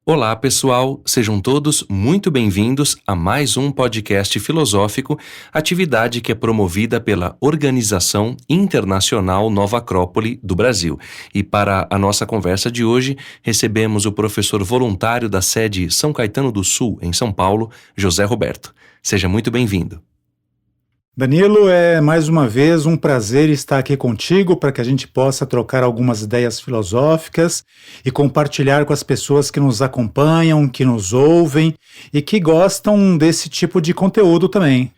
Olá, pessoal! Sejam todos muito bem-vindos a mais um podcast filosófico, atividade que é promovida pela Organização Internacional Nova Acrópole do Brasil. E para a nossa conversa de hoje, recebemos o professor voluntário da sede São Caetano do Sul, em São Paulo, José Roberto. Seja muito bem-vindo. Danilo, é mais uma vez um prazer estar aqui contigo para que a gente possa trocar algumas ideias filosóficas e compartilhar com as pessoas que nos acompanham, que nos ouvem e que gostam desse tipo de conteúdo também.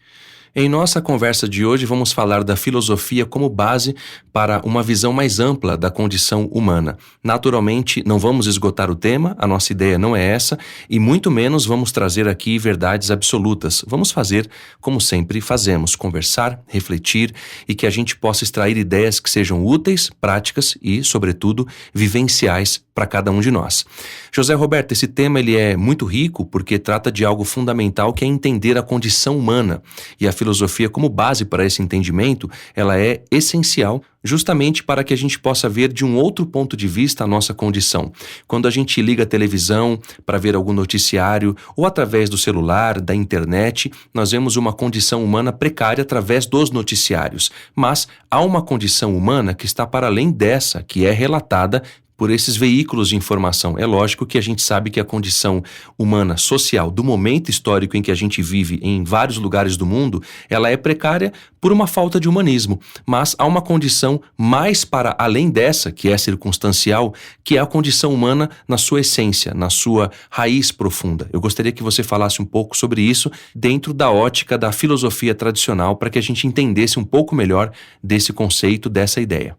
Em nossa conversa de hoje, vamos falar da filosofia como base para uma visão mais ampla da condição humana. Naturalmente, não vamos esgotar o tema, a nossa ideia não é essa, e muito menos vamos trazer aqui verdades absolutas. Vamos fazer como sempre fazemos, conversar, refletir e que a gente possa extrair ideias que sejam úteis, práticas e, sobretudo, vivenciais para cada um de nós. José Roberto, esse tema ele é muito rico porque trata de algo fundamental que é entender a condição humana. E a filosofia como base para esse entendimento, ela é essencial justamente para que a gente possa ver de um outro ponto de vista a nossa condição. Quando a gente liga a televisão para ver algum noticiário ou através do celular, da internet, nós vemos uma condição humana precária através dos noticiários. Mas há uma condição humana que está para além dessa, que é relatada por esses veículos de informação. É lógico que a gente sabe que a condição humana social do momento histórico em que a gente vive em vários lugares do mundo, ela é precária por uma falta de humanismo. Mas há uma condição mais para além dessa, que é circunstancial, que é a condição humana na sua essência, na sua raiz profunda. Eu gostaria que você falasse um pouco sobre isso dentro da ótica da filosofia tradicional para que a gente entendesse um pouco melhor desse conceito, dessa ideia.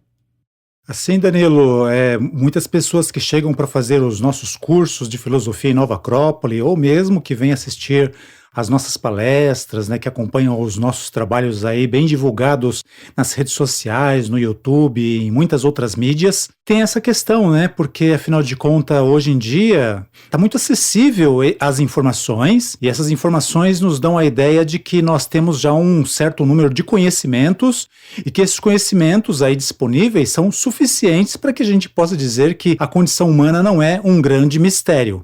Assim, Danilo, muitas pessoas que chegam para fazer os nossos cursos de filosofia em Nova Acrópole, ou mesmo que vêm assistir as nossas palestras, né, que acompanham os nossos trabalhos aí bem divulgados nas redes sociais, no YouTube e em muitas outras mídias, tem essa questão, né, porque afinal de contas, hoje em dia, está muito acessível as informações, e essas informações nos dão a ideia de que nós temos já um certo número de conhecimentos, e que esses conhecimentos aí disponíveis são suficientes para que a gente possa dizer que a condição humana não é um grande mistério.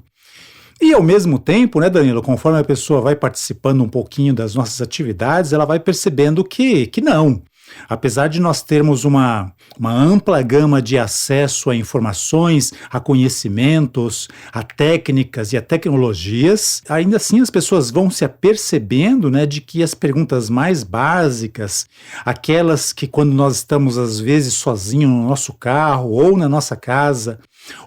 E ao mesmo tempo, né, Danilo, conforme a pessoa vai participando um pouquinho das nossas atividades, ela vai percebendo que não. Apesar de nós termos uma ampla gama de acesso a informações, a conhecimentos, a técnicas e a tecnologias, ainda assim as pessoas vão se apercebendo, né, de que as perguntas mais básicas, aquelas que quando nós estamos às vezes sozinhos no nosso carro ou na nossa casa,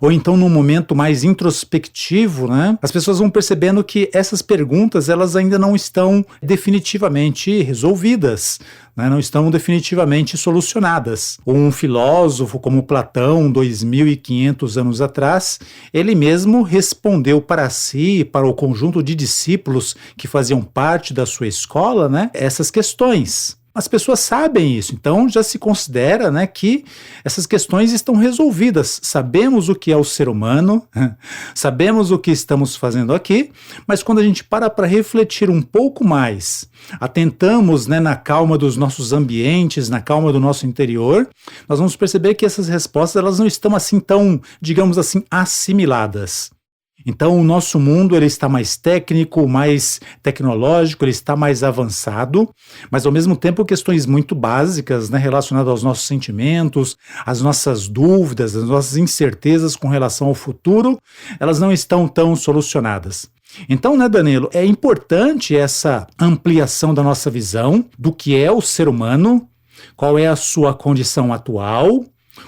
ou então num momento mais introspectivo, né, as pessoas vão percebendo que essas perguntas elas ainda não estão definitivamente resolvidas, né, não estão definitivamente solucionadas. Um filósofo como Platão, 2.500 anos atrás, ele mesmo respondeu para si e para o conjunto de discípulos que faziam parte da sua escola, né, essas questões. As pessoas sabem isso, então já se considera, né, que essas questões estão resolvidas. Sabemos o que é o ser humano, sabemos o que estamos fazendo aqui, mas quando a gente para refletir um pouco mais, atentamos, né, na calma dos nossos ambientes, na calma do nosso interior, nós vamos perceber que essas respostas elas não estão assim tão, digamos assim, assimiladas. Então o nosso mundo ele está mais técnico, mais tecnológico, ele está mais avançado, mas ao mesmo tempo questões muito básicas, né, relacionadas aos nossos sentimentos, às nossas dúvidas, às nossas incertezas com relação ao futuro, elas não estão tão solucionadas. Então, né, Danilo, é importante essa ampliação da nossa visão do que é o ser humano, qual é a sua condição atual,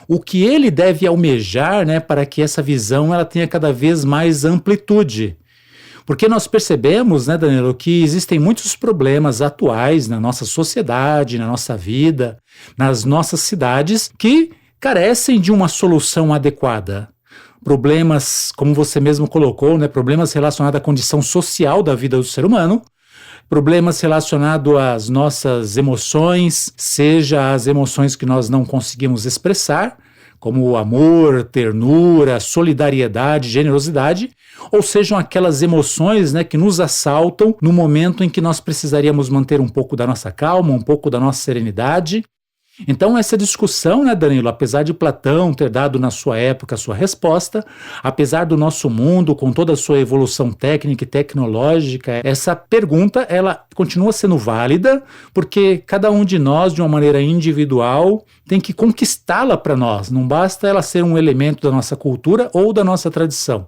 o que ele deve almejar, né, para que essa visão ela tenha cada vez mais amplitude. Porque nós percebemos, né, Danilo, que existem muitos problemas atuais na nossa sociedade, na nossa vida, nas nossas cidades, que carecem de uma solução adequada. Problemas, como você mesmo colocou, né, problemas relacionados à condição social da vida do ser humano, problemas relacionados às nossas emoções, seja as emoções que nós não conseguimos expressar, como o amor, ternura, solidariedade, generosidade, ou sejam aquelas emoções, né, que nos assaltam no momento em que nós precisaríamos manter um pouco da nossa calma, um pouco da nossa serenidade. Então essa discussão, né, Danilo, apesar de Platão ter dado na sua época a sua resposta, apesar do nosso mundo com toda a sua evolução técnica e tecnológica, essa pergunta ela continua sendo válida, porque cada um de nós, de uma maneira individual, tem que conquistá-la para nós, não basta ela ser um elemento da nossa cultura ou da nossa tradição.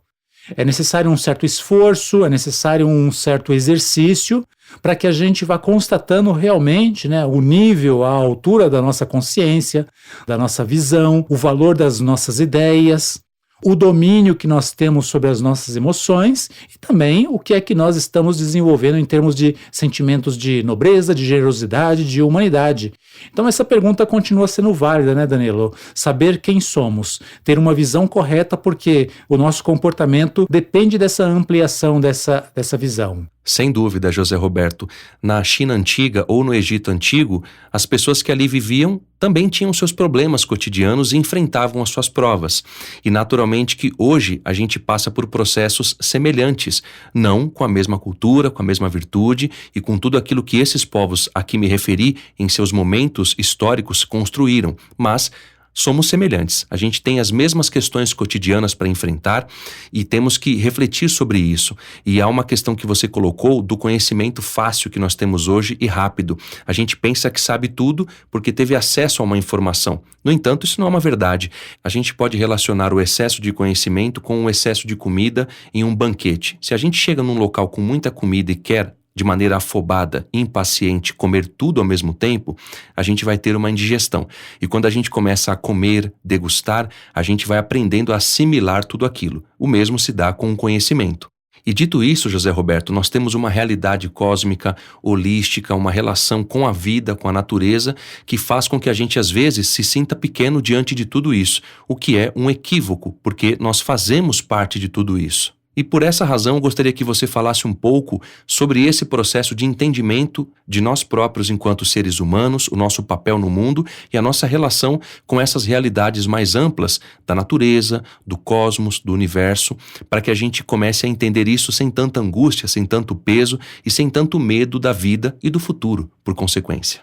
É necessário um certo esforço, é necessário um certo exercício para que a gente vá constatando realmente, né, o nível, a altura da nossa consciência, da nossa visão, o valor das nossas ideias, o domínio que nós temos sobre as nossas emoções e também o que é que nós estamos desenvolvendo em termos de sentimentos de nobreza, de generosidade, de humanidade. Então essa pergunta continua sendo válida, né, Danilo? Saber quem somos, ter uma visão correta, porque o nosso comportamento depende dessa ampliação dessa visão. Sem dúvida, José Roberto. Na China antiga ou no Egito antigo, as pessoas que ali viviam também tinham seus problemas cotidianos e enfrentavam as suas provas. E naturalmente que hoje a gente passa por processos semelhantes, não com a mesma cultura, com a mesma virtude e com tudo aquilo que esses povos a que me referi em seus momentos históricos construíram, mas somos semelhantes, a gente tem as mesmas questões cotidianas para enfrentar e temos que refletir sobre isso. E há uma questão que você colocou do conhecimento fácil que nós temos hoje e rápido. A gente pensa que sabe tudo porque teve acesso a uma informação. No entanto, isso não é uma verdade. A gente pode relacionar o excesso de conhecimento com o excesso de comida em um banquete. Se a gente chega num local com muita comida e quer de maneira afobada, impaciente, comer tudo ao mesmo tempo, a gente vai ter uma indigestão. E quando a gente começa a comer, degustar, a gente vai aprendendo a assimilar tudo aquilo. O mesmo se dá com o conhecimento. E dito isso, José Roberto, nós temos uma realidade cósmica, holística, uma relação com a vida, com a natureza, que faz com que a gente às vezes se sinta pequeno diante de tudo isso, o que é um equívoco, porque nós fazemos parte de tudo isso. E por essa razão, eu gostaria que você falasse um pouco sobre esse processo de entendimento de nós próprios enquanto seres humanos, o nosso papel no mundo e a nossa relação com essas realidades mais amplas da natureza, do cosmos, do universo, para que a gente comece a entender isso sem tanta angústia, sem tanto peso e sem tanto medo da vida e do futuro, por consequência.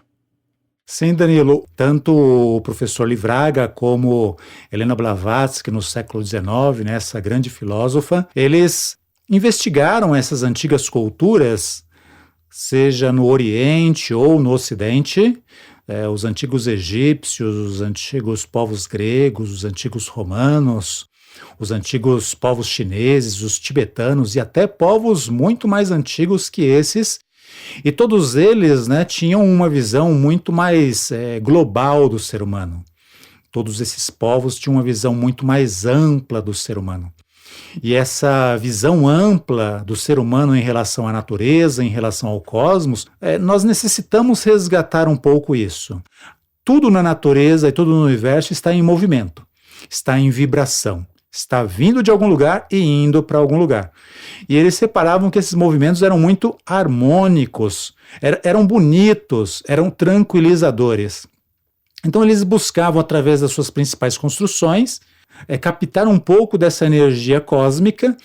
Sim, Danilo, tanto o professor Livraga como Helena Blavatsky no século XIX, né, essa grande filósofa, eles investigaram essas antigas culturas, seja no Oriente ou no Ocidente, os antigos egípcios, os antigos povos gregos, os antigos romanos, os antigos povos chineses, os tibetanos e até povos muito mais antigos que esses. E todos eles, né, tinham uma visão muito mais global do ser humano. Todos esses povos tinham uma visão muito mais ampla do ser humano. E essa visão ampla do ser humano em relação à natureza, em relação ao cosmos, nós necessitamos resgatar um pouco isso. Tudo na natureza e tudo no universo está em movimento, está em vibração. Está vindo de algum lugar e indo para algum lugar. E eles separavam que esses movimentos eram muito harmônicos, eram bonitos, eram tranquilizadores. Então eles buscavam, através das suas principais construções, captar um pouco dessa energia cósmica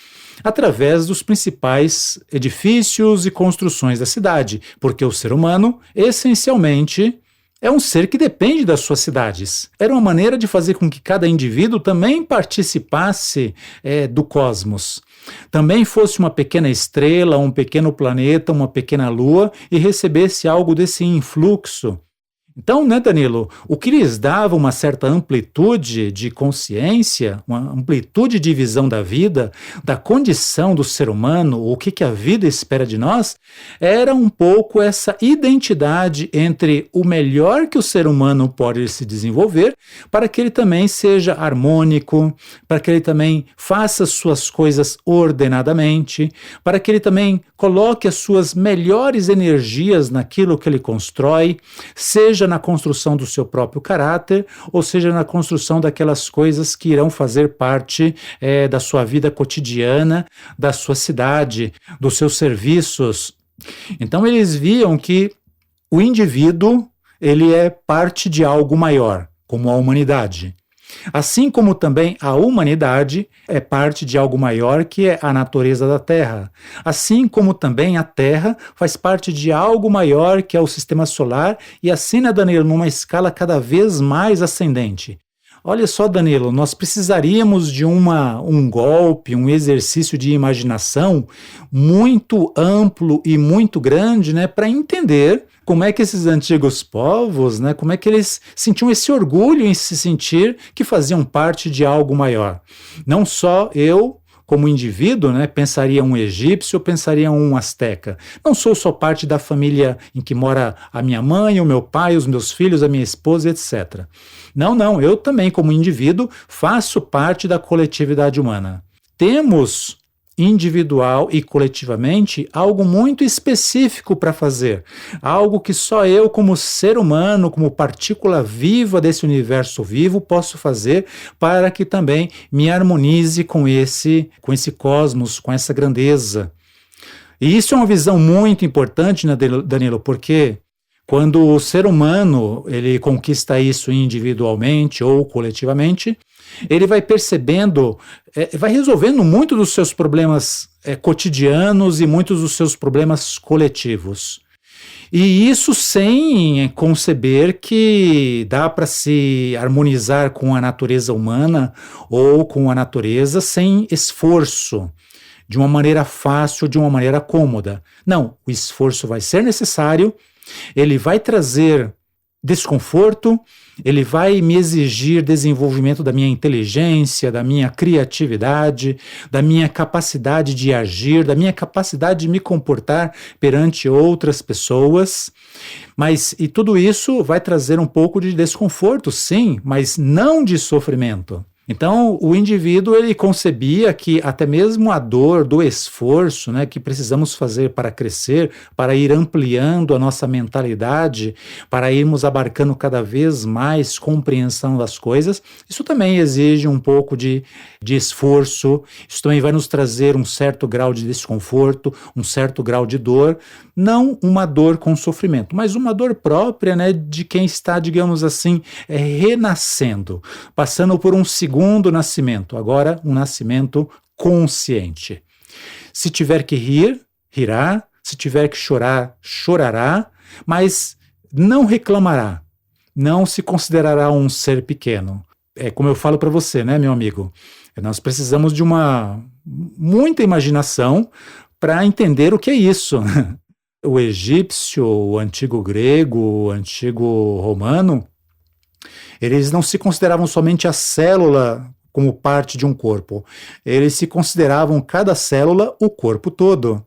através dos principais edifícios e construções da cidade, porque o ser humano, essencialmente, é um ser que depende das suas cidades. Era uma maneira de fazer com que cada indivíduo também participasse do cosmos. Também fosse uma pequena estrela, um pequeno planeta, uma pequena lua e recebesse algo desse influxo. Então, né, Danilo, o que lhes dava uma certa amplitude de consciência, uma amplitude de visão da vida, da condição do ser humano, o que a vida espera de nós, era um pouco essa identidade entre o melhor que o ser humano pode se desenvolver, para que ele também seja harmônico, para que ele também faça suas coisas ordenadamente, para que ele também coloque as suas melhores energias naquilo que ele constrói, seja na construção do seu próprio caráter, ou seja na construção daquelas coisas que irão fazer parte da sua vida cotidiana, da sua cidade, dos seus serviços. Então eles viam que o indivíduo ele é parte de algo maior, como a humanidade. Assim como também a humanidade é parte de algo maior que é a natureza da Terra. Assim como também a Terra faz parte de algo maior que é o sistema solar e assim, né, Danilo, numa escala cada vez mais ascendente. Olha só, Danilo, nós precisaríamos de um golpe, um exercício de imaginação muito amplo e muito grande, né, para entender como é que esses antigos povos, né, como é que eles sentiam esse orgulho em se sentir que faziam parte de algo maior. Não só eu, como indivíduo, né, pensaria um egípcio, pensaria um asteca. Não sou só parte da família em que mora a minha mãe, o meu pai, os meus filhos, a minha esposa, etc. Não, eu também, como indivíduo, faço parte da coletividade humana. Temos, individual e coletivamente, algo muito específico para fazer. Algo que só eu, como ser humano, como partícula viva desse universo vivo, posso fazer para que também me harmonize com esse cosmos, com essa grandeza. E isso é uma visão muito importante, né, Danilo, porque quando o ser humano ele conquista isso individualmente ou coletivamente, ele vai percebendo, vai resolvendo muitos dos seus problemas cotidianos e muitos dos seus problemas coletivos. E isso sem conceber que dá para se harmonizar com a natureza humana ou com a natureza sem esforço, de uma maneira fácil, de uma maneira cômoda. Não, o esforço vai ser necessário. Ele vai trazer desconforto, ele vai me exigir desenvolvimento da minha inteligência, da minha criatividade, da minha capacidade de agir, da minha capacidade de me comportar perante outras pessoas. E tudo isso vai trazer um pouco de desconforto, sim, mas não de sofrimento. Então, o indivíduo ele concebia que até mesmo a dor do esforço, né, que precisamos fazer para crescer, para ir ampliando a nossa mentalidade, para irmos abarcando cada vez mais compreensão das coisas, isso também exige um pouco de esforço, isso também vai nos trazer um certo grau de desconforto, um certo grau de dor, não uma dor com sofrimento, mas uma dor própria, né, de quem está, digamos assim, renascendo, passando por um segundo nascimento, agora um nascimento consciente. Se tiver que rir, rirá, se tiver que chorar, chorará, mas não reclamará, não se considerará um ser pequeno. É como eu falo para você, né, meu amigo? Nós precisamos de muita imaginação para entender o que é isso. O egípcio, o antigo grego, o antigo romano, eles não se consideravam somente a célula como parte de um corpo. Eles se consideravam cada célula o corpo todo,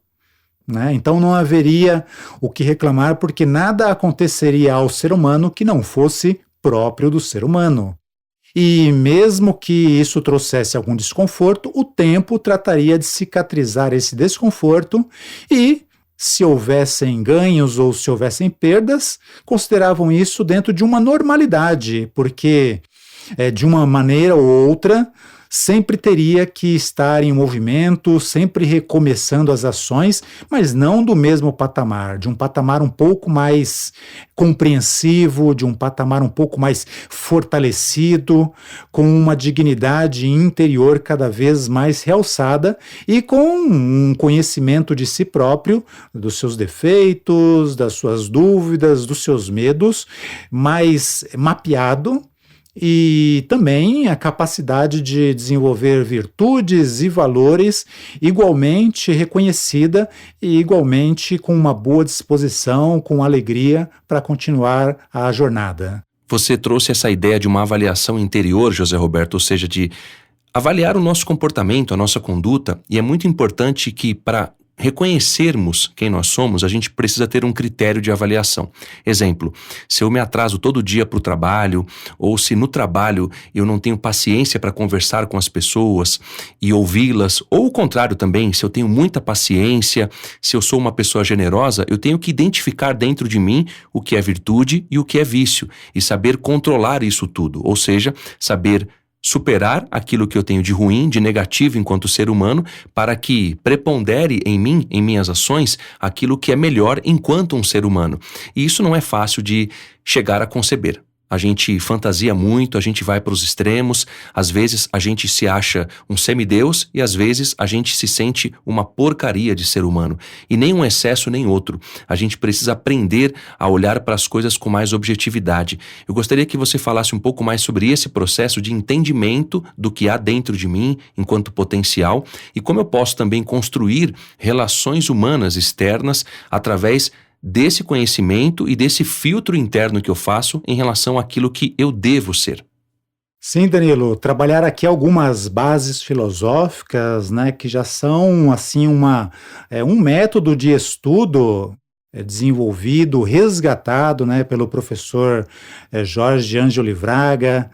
né? Então não haveria o que reclamar, porque nada aconteceria ao ser humano que não fosse próprio do ser humano. E mesmo que isso trouxesse algum desconforto, o tempo trataria de cicatrizar esse desconforto e, se houvessem ganhos ou se houvessem perdas, consideravam isso dentro de uma normalidade, porque de uma maneira ou outra sempre teria que estar em movimento, sempre recomeçando as ações, mas não do mesmo patamar, de um patamar um pouco mais compreensivo, de um patamar um pouco mais fortalecido, com uma dignidade interior cada vez mais realçada e com um conhecimento de si próprio, dos seus defeitos, das suas dúvidas, dos seus medos, mais mapeado. E também a capacidade de desenvolver virtudes e valores igualmente reconhecida e igualmente com uma boa disposição, com alegria para continuar a jornada. Você trouxe essa ideia de uma avaliação interior, José Roberto, ou seja, de avaliar o nosso comportamento, a nossa conduta, e é muito importante que para reconhecermos quem nós somos, a gente precisa ter um critério de avaliação. Exemplo, se eu me atraso todo dia para o trabalho, ou se no trabalho eu não tenho paciência para conversar com as pessoas e ouvi-las, ou o contrário também, se eu tenho muita paciência, se eu sou uma pessoa generosa, eu tenho que identificar dentro de mim o que é virtude e o que é vício, e saber controlar isso tudo, ou seja, saber superar aquilo que eu tenho de ruim, de negativo enquanto ser humano, para que prepondere em mim, em minhas ações, aquilo que é melhor enquanto um ser humano. E isso não é fácil de chegar a conceber. A gente fantasia muito, a gente vai para os extremos, às vezes a gente se acha um semideus e às vezes a gente se sente uma porcaria de ser humano. E nem um excesso nem outro. A gente precisa aprender a olhar para as coisas com mais objetividade. Eu gostaria que você falasse um pouco mais sobre esse processo de entendimento do que há dentro de mim enquanto potencial e como eu posso também construir relações humanas externas através desse conhecimento e desse filtro interno que eu faço em relação àquilo que eu devo ser. Sim, Danilo, trabalhar aqui algumas bases filosóficas, né, que já são assim um método de estudo desenvolvido, resgatado, né, pelo professor Jorge Ângelo Livraga,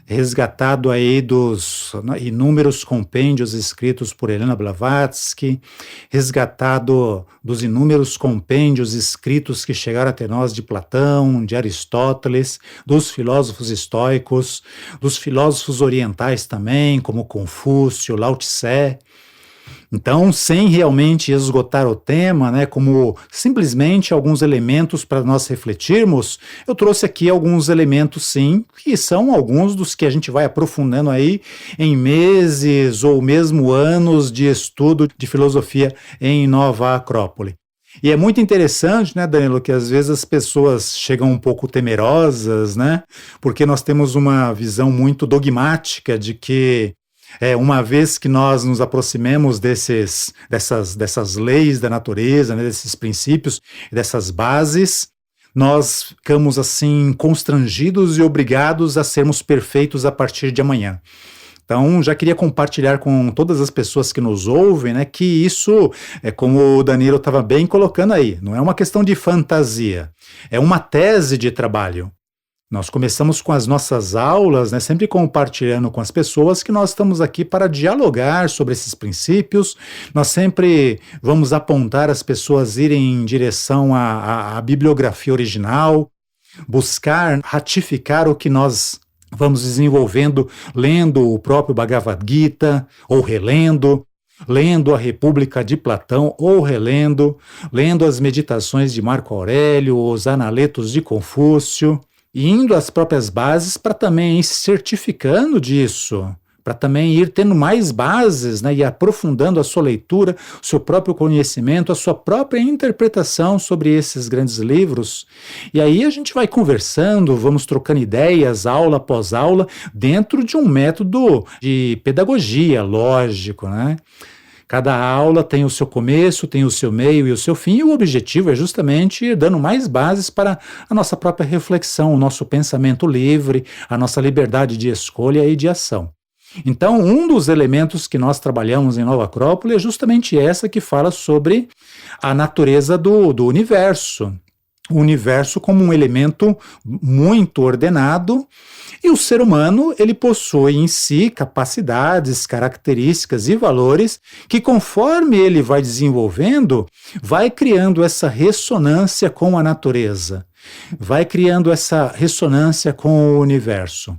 resgatado aí dos inúmeros compêndios escritos por Helena Blavatsky, resgatado dos inúmeros compêndios escritos que chegaram até nós de Platão, de Aristóteles, dos filósofos estoicos, dos filósofos orientais também, como Confúcio, Lao Tse. Então, sem realmente esgotar o tema, né, como simplesmente alguns elementos para nós refletirmos, eu trouxe aqui alguns elementos, sim, que são alguns dos que a gente vai aprofundando aí em meses ou mesmo anos de estudo de filosofia em Nova Acrópole. E é muito interessante, né, Danilo, que às vezes as pessoas chegam um pouco temerosas, né, porque nós temos uma visão muito dogmática de que uma vez que nós nos aproximemos dessas leis da natureza, né, desses princípios, dessas bases, nós ficamos assim constrangidos e obrigados a sermos perfeitos a partir de amanhã. Então, já queria compartilhar com todas as pessoas que nos ouvem, né, que isso é como o Danilo estava bem colocando aí, não é uma questão de fantasia, é uma tese de trabalho. Nós começamos com as nossas aulas, né, sempre compartilhando com as pessoas que nós estamos aqui para dialogar sobre esses princípios. Nós sempre vamos apontar as pessoas a irem em direção à bibliografia original, buscar ratificar o que nós vamos desenvolvendo, lendo o próprio Bhagavad Gita ou relendo, lendo a República de Platão ou relendo, lendo as meditações de Marco Aurélio, os Analetos de Confúcio, e indo às próprias bases para também ir se certificando disso, para também ir tendo mais bases, né, e aprofundando a sua leitura, o seu próprio conhecimento, a sua própria interpretação sobre esses grandes livros. E aí a gente vai conversando, vamos trocando ideias, aula após aula, dentro de um método de pedagogia, lógico, né? Cada aula tem o seu começo, tem o seu meio e o seu fim, e o objetivo é justamente ir dando mais bases para a nossa própria reflexão, o nosso pensamento livre, a nossa liberdade de escolha e de ação. Então, um dos elementos que nós trabalhamos em Nova Acrópole é justamente essa que fala sobre a natureza do universo. O universo como um elemento muito ordenado, e o ser humano, ele possui em si capacidades, características e valores que, conforme ele vai desenvolvendo, vai criando essa ressonância com a natureza, vai criando essa ressonância com o universo.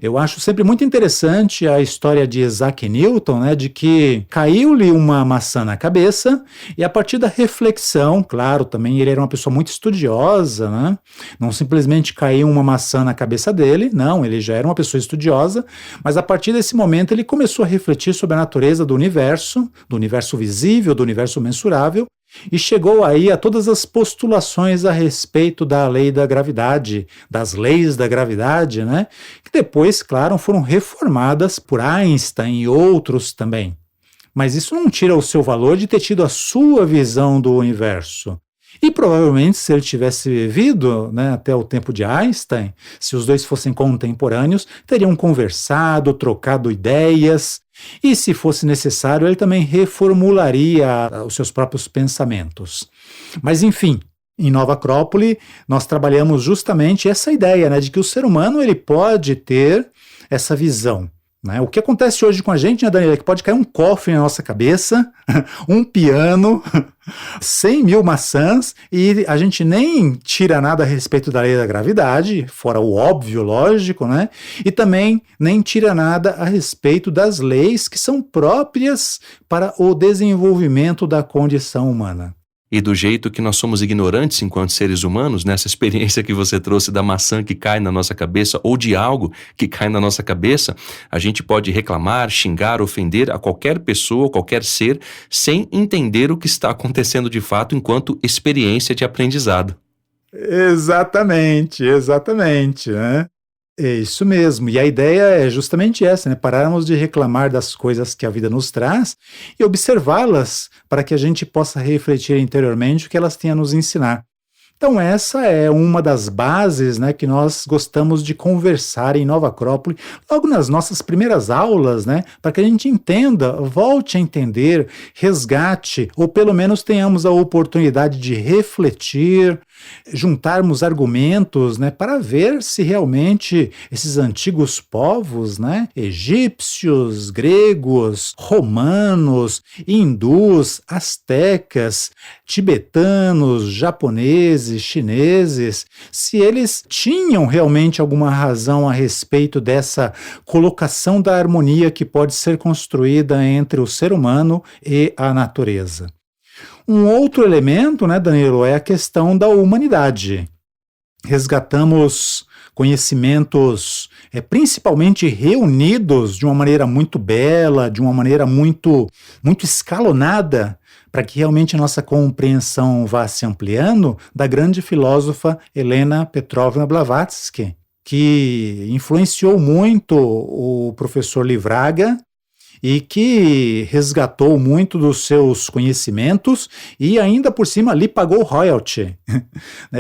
Eu acho sempre muito interessante a história de Isaac Newton, né, de que caiu-lhe uma maçã na cabeça e a partir da reflexão, claro, também ele era uma pessoa muito estudiosa, né, não simplesmente caiu uma maçã na cabeça dele, não, ele já era uma pessoa estudiosa, mas a partir desse momento ele começou a refletir sobre a natureza do universo visível, do universo mensurável, e chegou aí a todas as postulações a respeito da lei da gravidade, das leis da gravidade, né? Que depois, claro, foram reformadas por Einstein e outros também. Mas isso não tira o seu valor de ter tido a sua visão do universo. E provavelmente, se ele tivesse vivido, né, até o tempo de Einstein, se os dois fossem contemporâneos, teriam conversado, trocado ideias, e se fosse necessário, ele também reformularia os seus próprios pensamentos. Mas, enfim, em Nova Acrópole, nós trabalhamos justamente essa ideia, né, de que o ser humano ele pode ter essa visão. Né? O que acontece hoje com a gente, né, Daniela, é que pode cair um cofre na nossa cabeça, um piano, 100 mil maçãs, e a gente nem tira nada a respeito da lei da gravidade, fora o óbvio, lógico, né? E também nem tira nada a respeito das leis que são próprias para o desenvolvimento da condição humana. E do jeito que nós somos ignorantes enquanto seres humanos, nessa experiência que você trouxe da maçã que cai na nossa cabeça ou de algo que cai na nossa cabeça, a gente pode reclamar, xingar, ofender a qualquer pessoa, qualquer ser, sem entender o que está acontecendo de fato enquanto experiência de aprendizado. Exatamente, né? É isso mesmo. E a ideia é justamente essa, né? Pararmos de reclamar das coisas que a vida nos traz e observá-las para que a gente possa refletir interiormente o que elas têm a nos ensinar. Então essa é uma das bases, né, que nós gostamos de conversar em Nova Acrópole, logo nas nossas primeiras aulas, né, para que a gente entenda, volte a entender, resgate, ou pelo menos tenhamos a oportunidade de refletir, juntarmos argumentos, né, para ver se realmente esses antigos povos, né, egípcios, gregos, romanos, hindus, astecas, tibetanos, japoneses, chineses, se eles tinham realmente alguma razão a respeito dessa colocação da harmonia que pode ser construída entre o ser humano e a natureza. Um outro elemento, né, Danilo, é a questão da humanidade. Resgatamos conhecimentos principalmente reunidos de uma maneira muito bela, de uma maneira muito escalonada, para que realmente a nossa compreensão vá se ampliando, da grande filósofa Helena Petrovna Blavatsky, que influenciou muito o professor Livraga e que resgatou muito dos seus conhecimentos e ainda por cima lhe pagou royalty.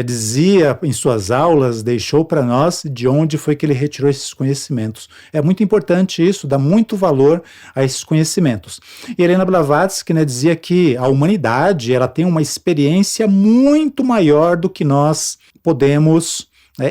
Dizia em suas aulas, deixou para nós de onde foi que ele retirou esses conhecimentos. É muito importante isso, dá muito valor a esses conhecimentos. E Helena Blavatsky, dizia que a humanidade ela tem uma experiência muito maior do que nós podemos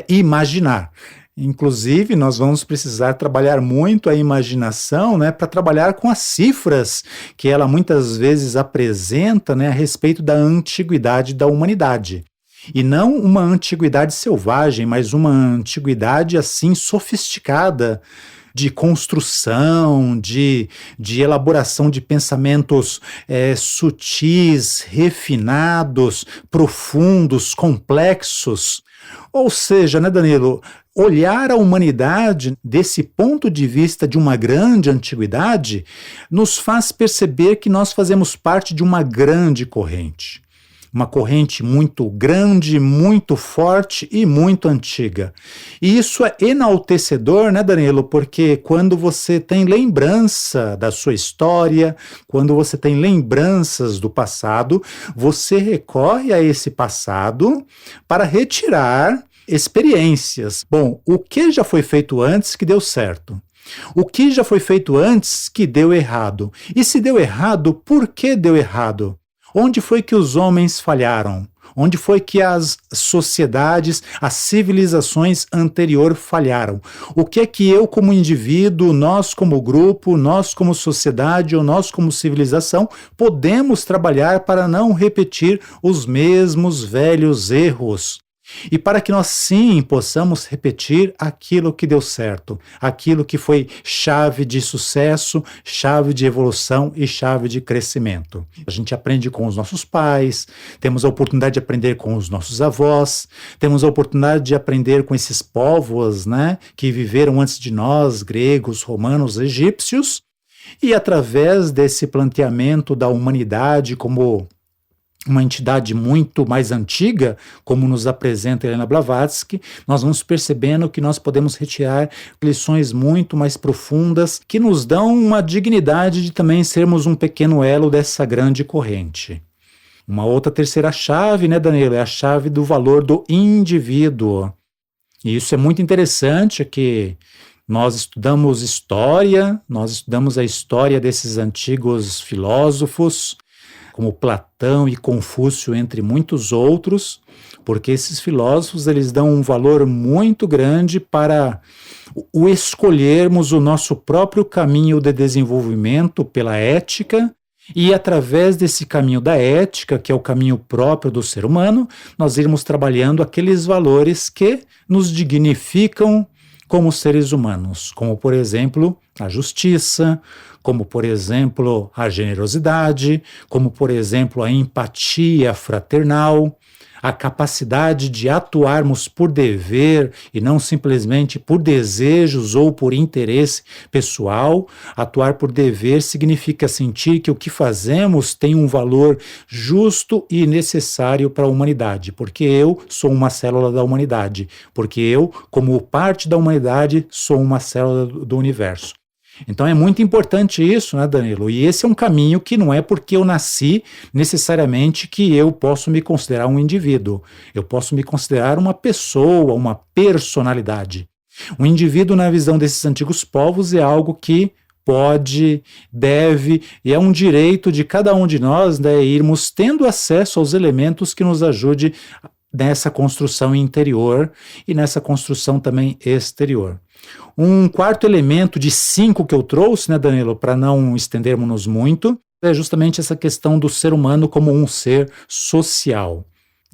imaginar. Inclusive, nós vamos precisar trabalhar muito a imaginação, para trabalhar com as cifras que ela muitas vezes apresenta, a respeito da antiguidade da humanidade. E não uma antiguidade selvagem, mas uma antiguidade assim sofisticada, de construção, de elaboração de pensamentos sutis, refinados, profundos, complexos. Ou seja, Danilo, olhar a humanidade desse ponto de vista de uma grande antiguidade nos faz perceber que nós fazemos parte de uma grande corrente. Uma corrente muito grande, muito forte e muito antiga. E isso é enaltecedor, Danilo? Porque quando você tem lembrança da sua história, quando você tem lembranças do passado, você recorre a esse passado para retirar experiências. Bom, o que já foi feito antes que deu certo? O que já foi feito antes que deu errado? E se deu errado, por que deu errado? Onde foi que os homens falharam? Onde foi que as sociedades, as civilizações anteriores falharam? O que é que eu como indivíduo, nós como grupo, nós como sociedade ou nós como civilização podemos trabalhar para não repetir os mesmos velhos erros? E para que nós sim possamos repetir aquilo que deu certo, aquilo que foi chave de sucesso, chave de evolução e chave de crescimento. A gente aprende com os nossos pais, temos a oportunidade de aprender com os nossos avós, temos a oportunidade de aprender com esses povos, que viveram antes de nós, gregos, romanos, egípcios, e através desse planteamento da humanidade como uma entidade muito mais antiga, como nos apresenta Helena Blavatsky, nós vamos percebendo que nós podemos retirar lições muito mais profundas que nos dão uma dignidade de também sermos um pequeno elo dessa grande corrente. Uma outra terceira chave, Danilo, é a chave do valor do indivíduo. E isso é muito interessante, que nós estudamos história, nós estudamos a história desses antigos filósofos, como Platão e Confúcio, entre muitos outros, porque esses filósofos eles dão um valor muito grande para o escolhermos o nosso próprio caminho de desenvolvimento pela ética, e através desse caminho da ética, que é o caminho próprio do ser humano, nós irmos trabalhando aqueles valores que nos dignificam como seres humanos, como, por exemplo, a justiça, como, por exemplo, a generosidade, como, por exemplo, a empatia fraternal, a capacidade de atuarmos por dever e não simplesmente por desejos ou por interesse pessoal. Atuar por dever significa sentir que o que fazemos tem um valor justo e necessário para a humanidade, porque eu sou uma célula da humanidade, porque eu, como parte da humanidade, sou uma célula do universo. Então é muito importante isso, né, Danilo? E esse é um caminho que não é porque eu nasci necessariamente que eu posso me considerar um indivíduo. Eu posso me considerar uma pessoa, uma personalidade. Um indivíduo, na visão desses antigos povos, é algo que pode, deve e é um direito de cada um de nós, né, irmos tendo acesso aos elementos que nos ajude nessa construção interior e nessa construção também exterior. Um quarto elemento de 5 que eu trouxe, né, Danilo, para não estendermos muito, é justamente essa questão do ser humano como um ser social.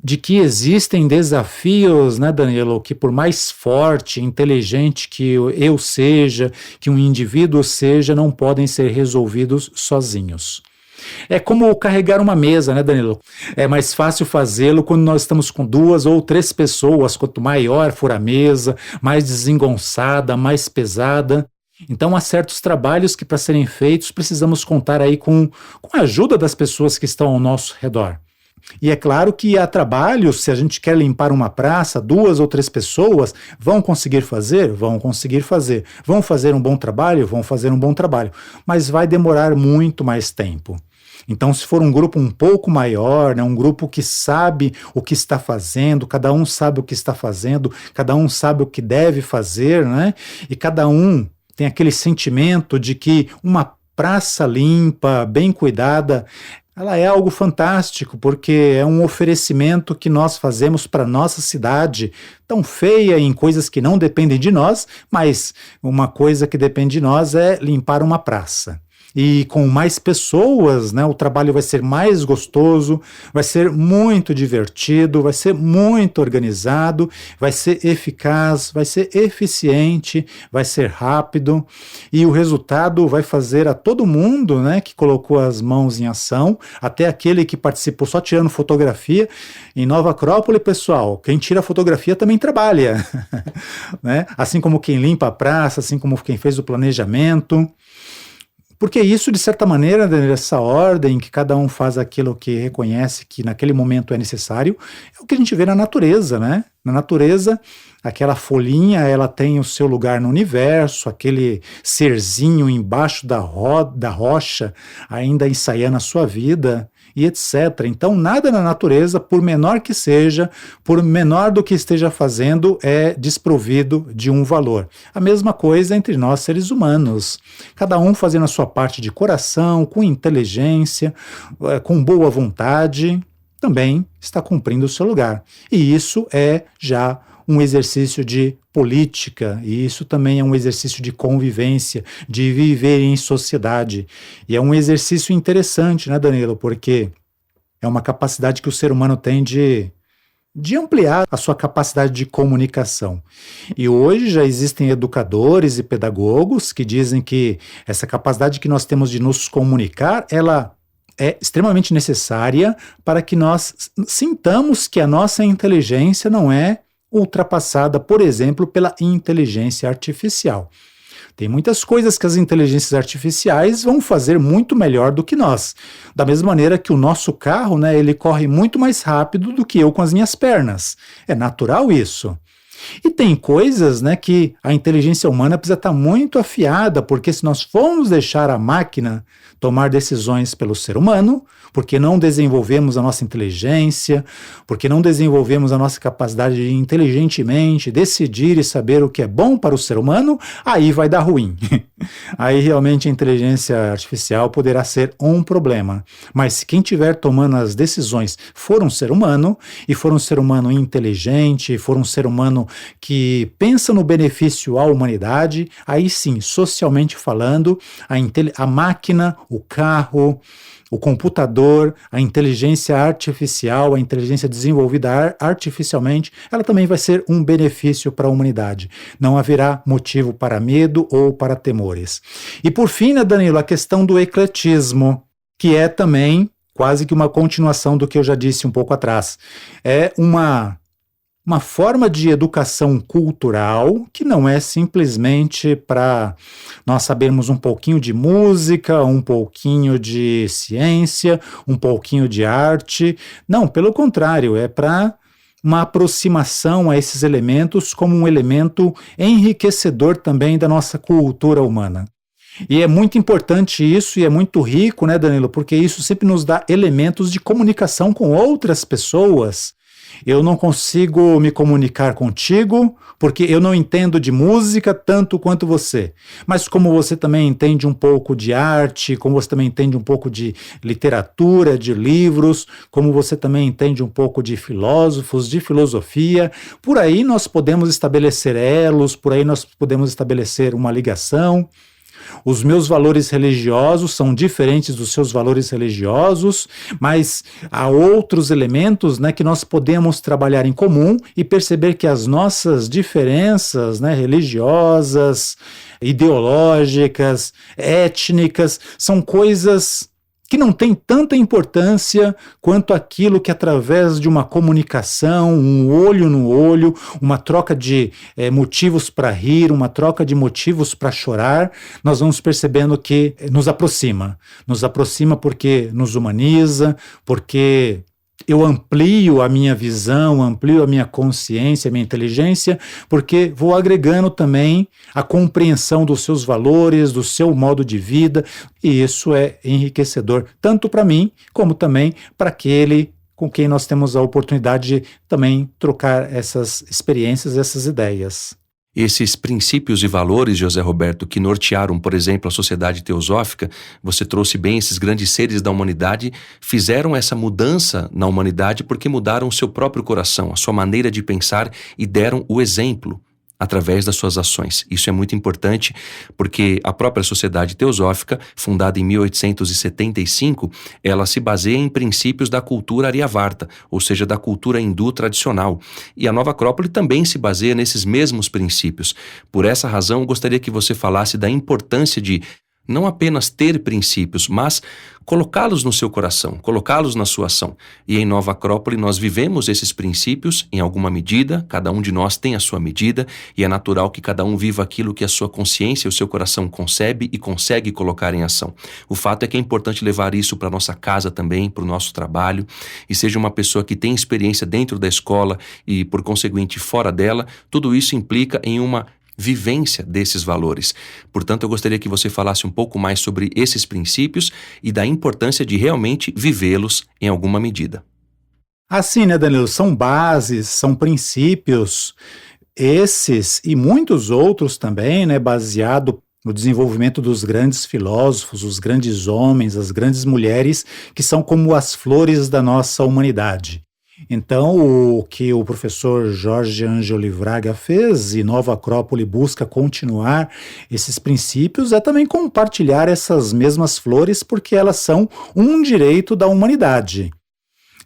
De que existem desafios, né, Danilo, que por mais forte, inteligente que eu seja, que um indivíduo seja, não podem ser resolvidos sozinhos. É como carregar uma mesa, né, Danilo? É mais fácil fazê-lo quando nós estamos com 2 ou 3 pessoas. Quanto maior for a mesa, mais desengonçada, mais pesada. Então, há certos trabalhos que, para serem feitos, precisamos contar aí com a ajuda das pessoas que estão ao nosso redor. E é claro que há trabalhos, se a gente quer limpar uma praça, 2 ou 3 pessoas vão conseguir fazer? Vão conseguir fazer. Vão fazer um bom trabalho? Vão fazer um bom trabalho. Mas vai demorar muito mais tempo. Então, se for um grupo um pouco maior, né, um grupo que sabe o que está fazendo, cada um sabe o que está fazendo, cada um sabe o que deve fazer, né, e cada um tem aquele sentimento de que uma praça limpa, bem cuidada, ela é algo fantástico, porque é um oferecimento que nós fazemos para a nossa cidade, tão feia em coisas que não dependem de nós, mas uma coisa que depende de nós é limpar uma praça. E com mais pessoas, né, o trabalho vai ser mais gostoso, vai ser muito divertido, vai ser muito organizado, vai ser eficaz, vai ser eficiente, vai ser rápido e o resultado vai fazer a todo mundo, né, que colocou as mãos em ação, até aquele que participou só tirando fotografia. Em Nova Acrópole, pessoal, quem tira fotografia também trabalha, né? Assim como quem limpa a praça, assim como quem fez o planejamento. Porque isso, de certa maneira, nessa ordem que cada um faz aquilo que reconhece que naquele momento é necessário, é o que a gente vê na natureza, né? Na natureza, aquela folhinha, ela tem o seu lugar no universo, aquele serzinho embaixo da rocha, ainda ensaiando a sua vida, e etc. Então, nada na natureza, por menor que seja, por menor do que esteja fazendo, é desprovido de um valor. A mesma coisa entre nós, seres humanos. Cada um fazendo a sua parte de coração, com inteligência, com boa vontade, também está cumprindo o seu lugar. E isso é já um exercício de política, e isso também é um exercício de convivência, de viver em sociedade. E é um exercício interessante, né, Danilo? Porque é uma capacidade que o ser humano tem de ampliar a sua capacidade de comunicação. E hoje já existem educadores e pedagogos que dizem que essa capacidade que nós temos de nos comunicar, ela é extremamente necessária para que nós sintamos que a nossa inteligência não é ultrapassada, por exemplo, pela inteligência artificial. Tem muitas coisas que as inteligências artificiais vão fazer muito melhor do que nós. Da mesma maneira que o nosso carro, né, ele corre muito mais rápido do que eu com as minhas pernas. É natural isso. E tem coisas, né, que a inteligência humana precisa estar muito afiada, porque se nós formos deixar a máquina tomar decisões pelo ser humano, porque não desenvolvemos a nossa inteligência, porque não desenvolvemos a nossa capacidade de inteligentemente decidir e saber o que é bom para o ser humano, aí vai dar ruim. Aí realmente a inteligência artificial poderá ser um problema. Mas se quem estiver tomando as decisões for um ser humano, e for um ser humano inteligente, for um ser humano que pensa no benefício à humanidade, aí sim, socialmente falando, a máquina o carro, o computador, a inteligência artificial, a inteligência desenvolvida artificialmente, ela também vai ser um benefício para a humanidade. Não haverá motivo para medo ou para temores. E por fim, né, Danilo, a questão do ecletismo, que é também quase que uma continuação do que eu já disse um pouco atrás. É uma forma de educação cultural que não é simplesmente para nós sabermos um pouquinho de música, um pouquinho de ciência, um pouquinho de arte. Não, pelo contrário, é para uma aproximação a esses elementos como um elemento enriquecedor também da nossa cultura humana. E é muito importante isso e é muito rico, né, Danilo? Porque isso sempre nos dá elementos de comunicação com outras pessoas. Eu não consigo me comunicar contigo porque eu não entendo de música tanto quanto você. Mas como você também entende um pouco de arte, como você também entende um pouco de literatura, de livros, como você também entende um pouco de filósofos, de filosofia, por aí nós podemos estabelecer elos, por aí nós podemos estabelecer uma ligação. Os meus valores religiosos são diferentes dos seus valores religiosos, mas há outros elementos, né, que nós podemos trabalhar em comum e perceber que as nossas diferenças, né, religiosas, ideológicas, étnicas, são coisas que não tem tanta importância quanto aquilo que através de uma comunicação, um olho no olho, uma troca de motivos para rir, uma troca de motivos para chorar, nós vamos percebendo que nos aproxima. Nos aproxima porque nos humaniza, porque eu amplio a minha visão, amplio a minha consciência, a minha inteligência, porque vou agregando também a compreensão dos seus valores, do seu modo de vida, e isso é enriquecedor, tanto para mim, como também para aquele com quem nós temos a oportunidade de também trocar essas experiências, essas ideias. Esses princípios e valores, José Roberto, que nortearam, por exemplo, a sociedade teosófica, você trouxe bem, esses grandes seres da humanidade, fizeram essa mudança na humanidade porque mudaram o seu próprio coração, a sua maneira de pensar e deram o exemplo através das suas ações. Isso é muito importante porque a própria sociedade teosófica, fundada em 1875, ela se baseia em princípios da cultura Aryavarta, ou seja, da cultura hindu tradicional. E a Nova Acrópole também se baseia nesses mesmos princípios. Por essa razão, eu gostaria que você falasse da importância de não apenas ter princípios, mas colocá-los no seu coração, colocá-los na sua ação. E em Nova Acrópole nós vivemos esses princípios em alguma medida, cada um de nós tem a sua medida, e é natural que cada um viva aquilo que a sua consciência e o seu coração concebe e consegue colocar em ação. O fato é que é importante levar isso para a nossa casa também, para o nosso trabalho, e seja uma pessoa que tem experiência dentro da escola e, por conseguinte, fora dela, tudo isso implica em uma vivência desses valores. Portanto, eu gostaria que você falasse um pouco mais sobre esses princípios e da importância de realmente vivê-los em alguma medida. Assim, né, Danilo? São bases, são princípios, esses e muitos outros também, né, baseado no desenvolvimento dos grandes filósofos, os grandes homens, as grandes mulheres, que são como as flores da nossa humanidade. Então, o que o professor Jorge Angeli Vraga fez e Nova Acrópole busca continuar esses princípios é também compartilhar essas mesmas flores porque elas são um direito da humanidade.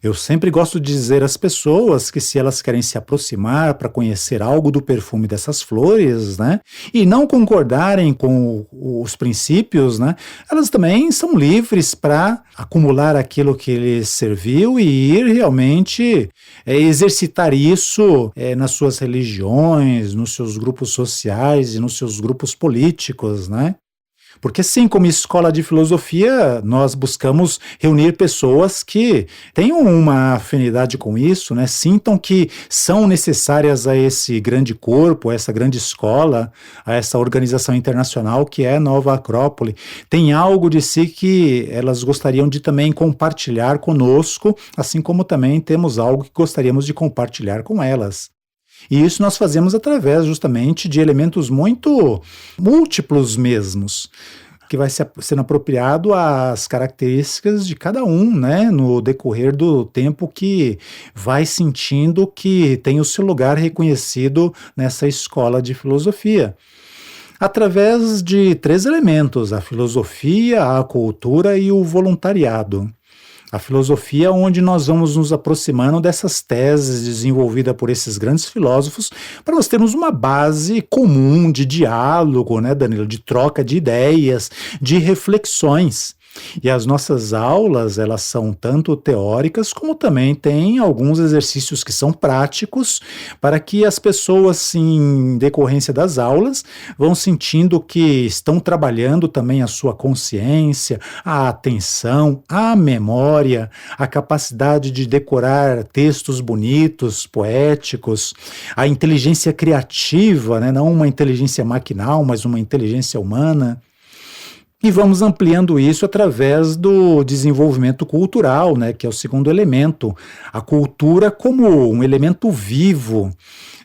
Eu sempre gosto de dizer às pessoas que se elas querem se aproximar para conhecer algo do perfume dessas flores, né, e não concordarem com os princípios, né, elas também são livres para acumular aquilo que lhes serviu e ir realmente exercitar isso nas suas religiões, nos seus grupos sociais e nos seus grupos políticos, né? Porque sim, como escola de filosofia, nós buscamos reunir pessoas que tenham uma afinidade com isso, né? Sintam que são necessárias a esse grande corpo, a essa grande escola, a essa organização internacional que é Nova Acrópole. Tem algo de si que elas gostariam de também compartilhar conosco, assim como também temos algo que gostaríamos de compartilhar com elas. E isso nós fazemos através justamente de elementos muito múltiplos mesmos, que vai sendo apropriado às características de cada um, né, no decorrer do tempo que vai sentindo que tem o seu lugar reconhecido nessa escola de filosofia. Através de 3 elementos: a filosofia, a cultura e o voluntariado. A filosofia, onde nós vamos nos aproximando dessas teses desenvolvidas por esses grandes filósofos, para nós termos uma base comum de diálogo, né, Danilo, de troca de ideias, de reflexões. E as nossas aulas, elas são tanto teóricas, como também tem alguns exercícios que são práticos, para que as pessoas, em decorrência das aulas, vão sentindo que estão trabalhando também a sua consciência, a atenção, a memória, a capacidade de decorar textos bonitos, poéticos, a inteligência criativa, né? Não uma inteligência maquinal, mas uma inteligência humana. E vamos ampliando isso através do desenvolvimento cultural, né, que é o segundo elemento. A cultura como um elemento vivo,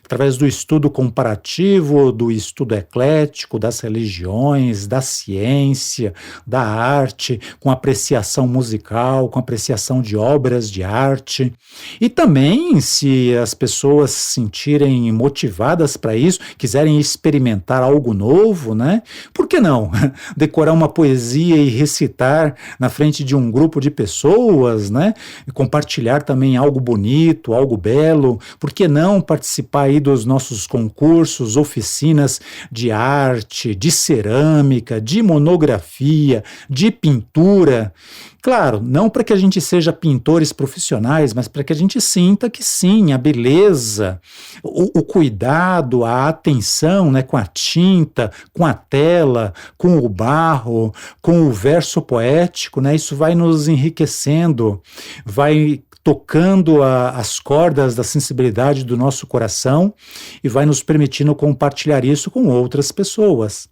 através do estudo comparativo, do estudo eclético, das religiões, da ciência, da arte, com apreciação musical, com apreciação de obras de arte. E também, se as pessoas se sentirem motivadas para isso, quiserem experimentar algo novo, né? Por que não? Decorar uma poesia e recitar na frente de um grupo de pessoas, né? E compartilhar também algo bonito, algo belo. Por que não participar aí dos nossos concursos, oficinas de arte, de cerâmica, de monografia, de pintura? Claro, não para que a gente seja pintores profissionais, mas para que a gente sinta que sim, a beleza, o cuidado, a atenção, né, com a tinta, com a tela, com o barro, com o verso poético, né, isso vai nos enriquecendo, vai tocando as cordas da sensibilidade do nosso coração e vai nos permitindo compartilhar isso com outras pessoas.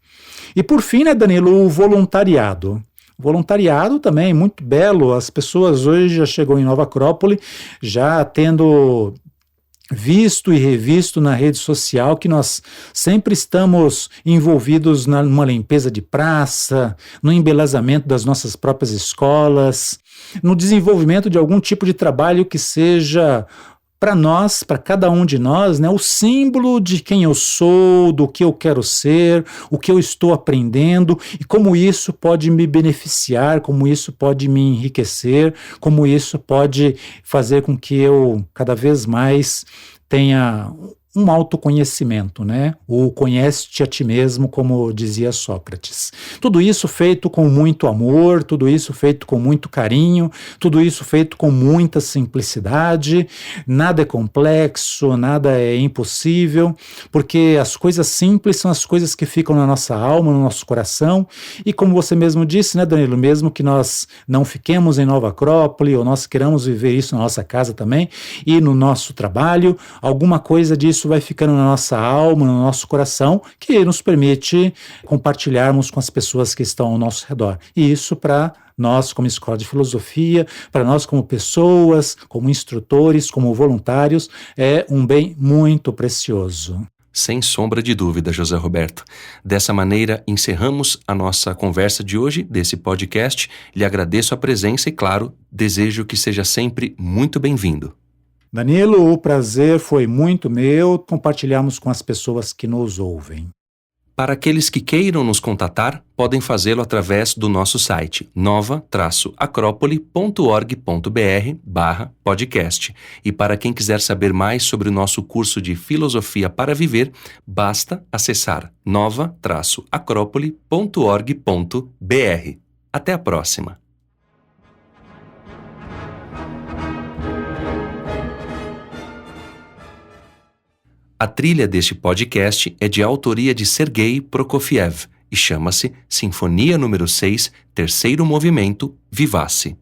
E por fim, né, Danilo, o voluntariado. Voluntariado também, muito belo. As pessoas hoje já chegam em Nova Acrópole já tendo visto e revisto na rede social que nós sempre estamos envolvidos numa limpeza de praça, no embelezamento das nossas próprias escolas, no desenvolvimento de algum tipo de trabalho que seja para nós, para cada um de nós, né, o símbolo de quem eu sou, do que eu quero ser, o que eu estou aprendendo e como isso pode me beneficiar, como isso pode me enriquecer, como isso pode fazer com que eu cada vez mais tenha um autoconhecimento, né? O conhece-te a ti mesmo, como dizia Sócrates. Tudo isso feito com muito amor, tudo isso feito com muito carinho, tudo isso feito com muita simplicidade, nada é complexo, nada é impossível, porque as coisas simples são as coisas que ficam na nossa alma, no nosso coração, e como você mesmo disse, né, Danilo, mesmo que nós não fiquemos em Nova Acrópole, ou nós queiramos viver isso na nossa casa também, e no nosso trabalho, alguma coisa disso vai ficando na nossa alma, no nosso coração, que nos permite compartilharmos com as pessoas que estão ao nosso redor. E isso para nós como escola de filosofia, para nós como pessoas, como instrutores, como voluntários, é um bem muito precioso. Sem sombra de dúvida, José Roberto. Dessa maneira, encerramos a nossa conversa de hoje, desse podcast. Lhe agradeço a presença e, claro, desejo que seja sempre muito bem-vindo. Danilo, o prazer foi muito meu compartilharmos com as pessoas que nos ouvem. Para aqueles que queiram nos contatar, podem fazê-lo através do nosso site nova-acropole.org.br/podcast. E para quem quiser saber mais sobre o nosso curso de Filosofia para Viver, basta acessar nova-acropole.org.br. Até a próxima! A trilha deste podcast é de autoria de Sergei Prokofiev e chama-se Sinfonia número 6, Terceiro Movimento, Vivace.